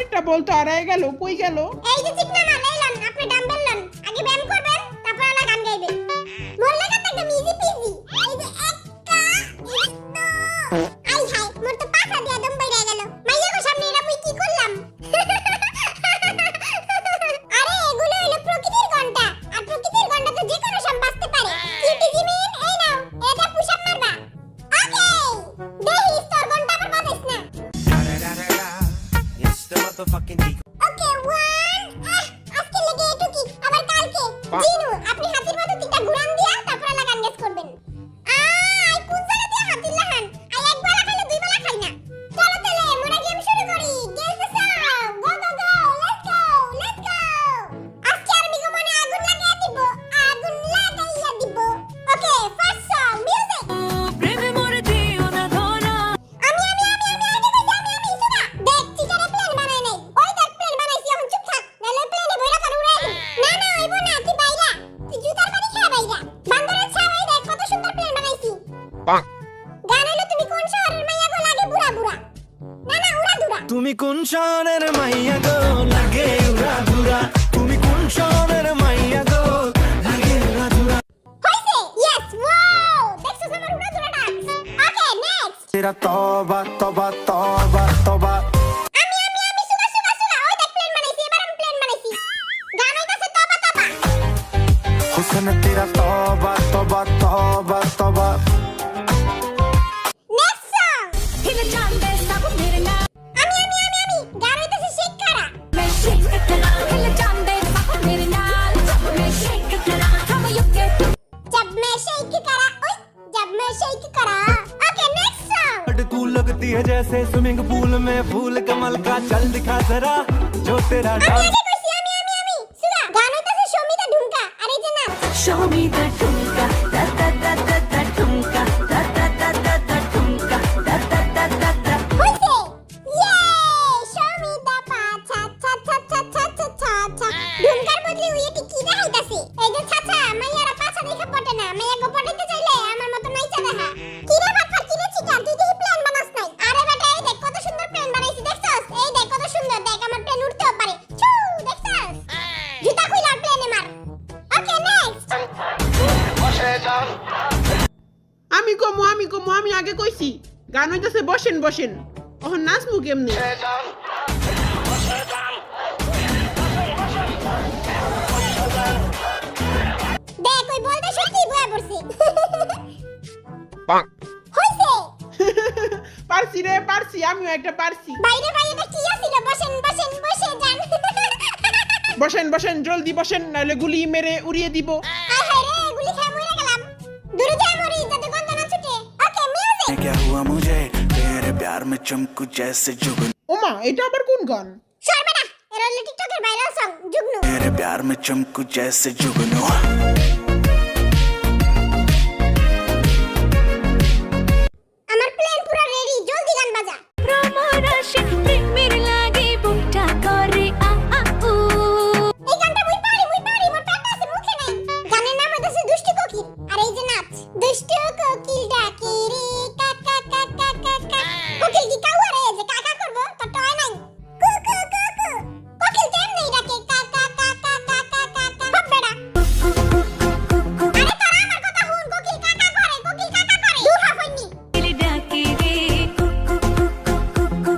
আরেকটা বল তো হারায় গেল, কই গেল? এই যে চিকনা না লাইলান, আপনি ডাম্বেল লন, আগে ব্যায়াম করবেন, তারপর আলা গান গাইবেন। মোর লাগা তো একদম ইজি পিজি। এই যে একটা, এই তো আই হাই, মোর তো পাখা দিয়া দম বাইরে গেল। মাইয়া গো সামনে এরা মুই কি করলাম? আরে এগুলো হলো প্রকৃতির ঘন্টা, আর প্রকৃতির ঘন্টা তো যে কোনো সময় বাজতে পারে। কিউটি জিমিন, এই নাও, এটা পুশ আপ মারবা। ওকে, দেহি তোর ঘন্টা আবার বাজাইস না। It's the motherfucking Eagle. Okay, one, আজকে লেগে এটুকি, আবার কালকে। জিনু, আপনি হাতির মতো তিনটা ঘুরান দিয়া তারপর আলা গান গেস করবেন। আই কোন জায়গা দিয়া হাতির লাহান? আই একবার খাইলে দুই বেলা খাই না। চলো তাহলে মোরা গেম শুরু করি। Guess Sao, go go go, let's go, let's go. আজকে আর মিগো মনে আগুন লাগাইয়া দিব, আগুন লাগাইয়া দিব। ওকে, ফার্স্ট সং, মিউজিক। প্রেমে মরে দিও না ধরা। আমি সুগা দেখ চিটারে প্লেন বানাই নাই। ওই দেখ প্লেন বানাইছি, এখন চুপ থাক, নালে প্লেনে বইরা তোর উড়াই দিই। না না হইব না, তুই বাইরা, তুই জুতার বাড়ি খা বাইরা। বান্দরের ছাওয়াই দেখ কত সুন্দর প্লেন বানাইছি। গান হইলো তুমি কোন শহরের মাইয়া গো লাগে বুড়া বুড়া। না না উড়া দুরা। তুমি কোন শহরের মাইয়া গো লাগে উড়া ধুরা, তুমি কোন শহরের মাইয়া গো লাগে উড়া ধুরা। হইছে, ইয়েস, ওয়াও, দেখছস আমার উড়া দুরা ডান্স। ওকে, নেক্সট। তেরা তওবা তওবা তওবা তওবা। আমি সুগা ওই দেখ প্লেন বানাইছি, এবার আমি প্লেন বানাইছি। গান হইতাছে তবা তবা। हुस्न तेरा तौबा तौबा तौबा तौबा। Next song. হিলে চাঁদে সাবু মেরে না। আমি গান হইতাছে শেক করা। मैं शेक करा हिले चांदे साबु मेरे नाल जब मैं शेक करा हम यू के जब मैं शेक करा, ओए जब मैं शेक करा। Okay, next song. बट तू लगती है जैसे स्विमिंग पूल में फूल कमल का, चल दिखा जरा जो तेरा আমি डांस। আগে কইছি আমি সুগা গান হইতাছে শমিতা ঢুমকা, আর এই যে নাচ। show me the tumka da da da da da tumka da da da da da tumka da da da da da হইছে, ইয়ে শমিতা পা ছা ছা ছা ছা ছা ছা ছা ছা। ঢুমকার বদলে উই এটি কি দেখাইতাছে? এই যে ছাছা মাইয়ারা পাছা দেখা পটে না, মাইয়া গো পটাইতে চাইলে আমার মত নাইচা দেখা। কি রে বাটফা, কি রে চিটার, তুই দেখি প্ল্যান বানাস নাই? আরে বেটা এই দেখ কত সুন্দর প্ল্যান বানাইছি, দেখছস? এই দেখ কত সুন্দর, দেখ আমার প্ল্যান উড়তেও পারে। ছু, দেখছস? জুতা খুইলা প্লেনে মার। ওকে, নেক্সট। আমি কমু, আমি আগে কইছি। গান হইতাছে বসেন বসেন। ওহন নাচমু কেমনে? দেখ ওই বলতে সত্যি বয়া পড়ছে। হইছে, পারছি রে, পারছি, আমিও একটা পারছি। বাইরে এটা কি আছিল? বসেন বসে যান। বসেন বসেন, জলদি বসেন, নাহলে গুলি মেরে উড়িয়ে দিব। আয় হায় রে, গুলি খেয়ে মরে গেলাম। দূরে যাই মরি, যাতে গন্ধ না ছুটে। ওকে, মিউজিক। क्या हुआ मुझे तेरे प्यार में चमकू जैसे जुगनू, ওমা, এটা আবার কোন গান? সর বেটা, এর হলো টিকটকের ভাইরাল সং জুগনু। तेरे प्यार में चमकू जैसे जुगनू। আমার প্লেন পুরো রেডি, জলদি গান বাজা। প্রমরাশে প্রেমের লাগি বুকটা করে আ আ উ এই গানটা মুই পারি, মোর প্যান্ট আছে মুখে নাই। গানের নাম হইতাছে দুষ্টু কোকিল, আর এই যে নাচ। দুষ্টু কোকিল ডাকে রে কা কা কা কা কা কা। কোকিল কি কাউ রে যে কা কা করব? তো টয় নাই। কু কু কু কু। কোকিল তেম নেই ডাকে কা কা কা কা কা কা কা কা। হপ বেড়া। আরে তোরা আমার কথা শুন, কোকিল কা কা করে, কোকিল কা কা করে। দু হাফনি। দিলে ডাকে রে কুকু কুকু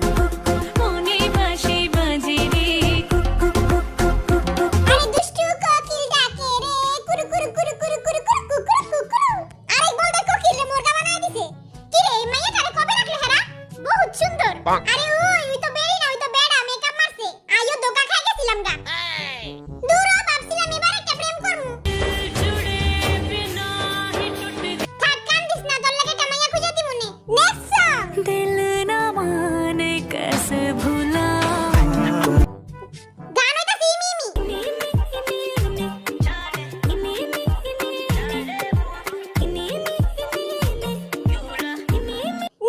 কুকু মনে বাঁশি বাজে রে কুকু কুকু কুকু আরে দুষ্টু কোকিল ডাকে রে কুরু কুরু কুরু কুরু কুরু কুরু কুরু কুরু। আরে বলদে কোকিল রে মুরগা বানাই দিছে। কি রে এই মাইয়াটারে কবে রাখলে হেরা? বহুত সুন্দর। আরে ওই তো বেরি না, ওই তো বেড়া মেকআপ মারছে। আইও ধোকা খাই গেছিলাম গা। দূর হ, ভাবছিলাম এবার একটা প্রেম করমু। জুড়ে বিনা হি টুটে থাক কান্দিস না, তোর লাগে একটা মাইয়া খুঁজে দিমুনে। Next song. दिल ना माने कैसे भुला গান হইতাছে ইমি ইমি।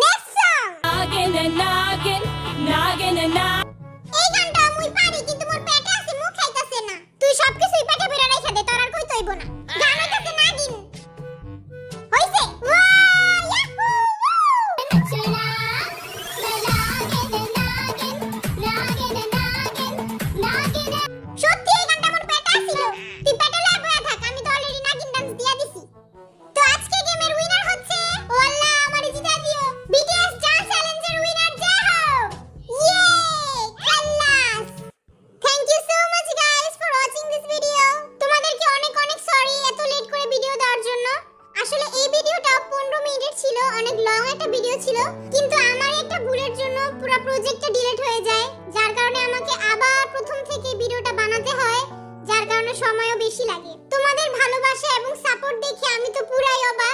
Next song. এই গানটা মুই পারি, কিন্তু মোর পেটে আছে, মুখ খাইতাছে না। তুই সবকিছুই পেটে ভরে রাইখা দে, তোর আর কই তৈব না। গান হইতাছে নাগিন। হইছে, ওয়াও ইয়াহু। নচনা লাগে নাগিন। কিন্তু আমার একটা ভুলের জন্য পুরো প্রজেক্টটা ডিলিট হয়ে যায়, যার কারণে আমাকে আবার প্রথম থেকে ভিডিওটা বানাতে হয়, যার কারণে সময়ও বেশি লাগে। তোমাদের ভালোবাসা এবং সাপোর্ট দেখে আমি তো পুরাই অবাক।